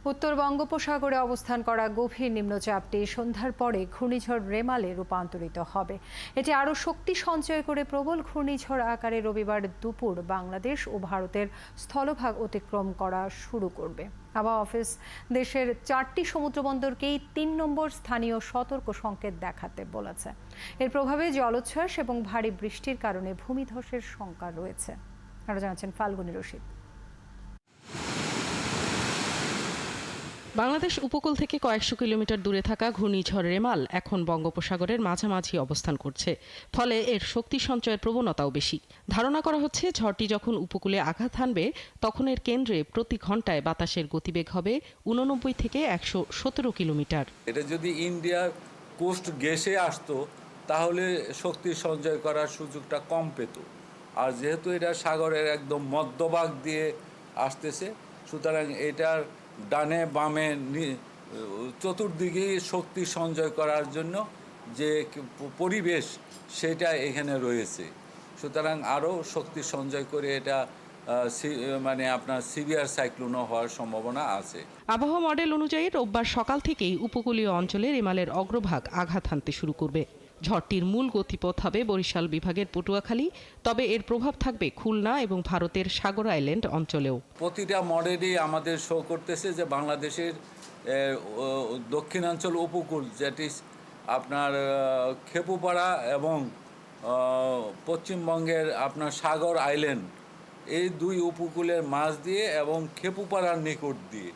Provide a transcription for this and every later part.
উত্তর বঙ্গোপসাগরে অবস্থান করা গভীর নিম্নচাপটি সন্ধ্যার পরে ঘূর্ণিঝড় রেমালে রূপান্তরিত হবে। এটি আরও শক্তি সঞ্চয় করে প্রবল ঘূর্ণিঝড় আকারে রবিবার দুপুর বাংলাদেশ ও ভারতের স্থলভাগ অতিক্রম করা শুরু করবে। আবহাওয়া অফিস দেশের 4টি সমুদ্রবন্দরকেই 3 নম্বর স্থানীয় সতর্ক সংকেত দেখাতে বলেছে। এর প্রভাবে জলোচ্ছ্বাস এবং ভারী বৃষ্টির কারণে ভূমিধসের শঙ্কা রয়েছে। আরও জানাচ্ছেন ফাল্গুনী রশিদ। বাংলাদেশ উপকূল থেকে কয়েকশো কিলোমিটার দূরে থাকা ঘূর্ণিঝড় রেমাল এখন বঙ্গোপসাগরের মাঝামাঝি অবস্থান করছে। ফলে এর শক্তি সঞ্চয়ের প্রবণতাও বেশি। ধারণা করা হচ্ছে ঝড়টি যখন উপকূলে আঘাত হানবে তখন এর কেন্দ্রে প্রতি ঘন্টায় বাতাসের গতিবেগ হবে 89 থেকে 117 কিলোমিটার। এটা যদি ইন্ডিয়ার কোস্ট ঘেঁষে আসতো তাহলে শক্তি সঞ্চয় করার সুযোগটা কম পেত। আর যেহেতু এটা সাগরের একদম মধ্যভাগ দিয়ে আসতেছে, সুতরাং এটার ডানে বামে চতুর্দিকেই শক্তি সঞ্চয় করার জন্য যে পরিবেশ সেটা এখানে রয়েছে। সুতরাং আরও শক্তি সঞ্চয় করে এটা আপনার সিভিয়ার সাইক্লোনও হওয়ার সম্ভাবনা আছে। আবহাওয়া মডেল অনুযায়ী রোববার সকাল থেকেই উপকূলীয় অঞ্চলে রেমালের অগ্রভাগ আঘাত হানতে শুরু করবে। ঝড়টির মূল গতিপথ হবে বরিশাল বিভাগের পটুয়াখালী, তবে এর প্রভাব থাকবে খুলনা এবং ভারতের সাগর আইল্যান্ড অঞ্চলেও। প্রতিটা মডেলই আমাদের শো করতেছে যে বাংলাদেশের দক্ষিণাঞ্চল উপকূল, যেটি আপনার খেপুপাড়া এবং পশ্চিমবঙ্গের আপনার সাগর আইল্যান্ড, এই দুই উপকূলের মাঝ দিয়ে এবং খেপুপাড়ার নিকট দিয়ে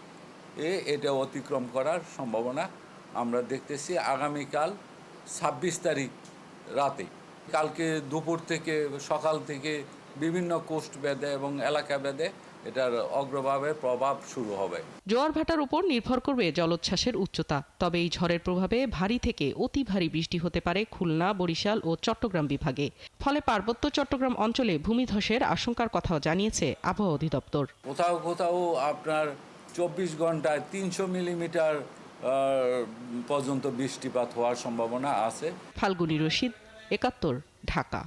এটা অতিক্রম করার সম্ভাবনা আমরা দেখতেছি আগামীকাল 26 তারিখ রাতে। কালকে দুপুর থেকে সকাল থেকে বিভিন্ন কোস্ট বেঁধে এবং এলাকা বেঁধে এটার অগ্রভাবে প্রভাব শুরু হবে। জোয়ার ভাটার উপর নির্ভর করবে জলোচ্ছ্বাসের উচ্চতা। তবে এই ঝড়ের প্রভাবে ভারী থেকে অতি ভারী বৃষ্টি হতে পারে খুলনা, বরিশাল ও চট্টগ্রাম বিভাগে। ফলে পার্বত্য চট্টগ্রাম অঞ্চলে ভূমিধসের আশঙ্কার কথাও জানিয়েছে আবহাওয়া অধিদপ্তর। কোথাও কোথাও আপনার 24 ঘন্টায় 300 মিলিমিটার পর্যন্ত বৃষ্টিপাত হওয়ার সম্ভাবনা আছে। ফাল্গুনী রশিদ, 71, ঢাকা।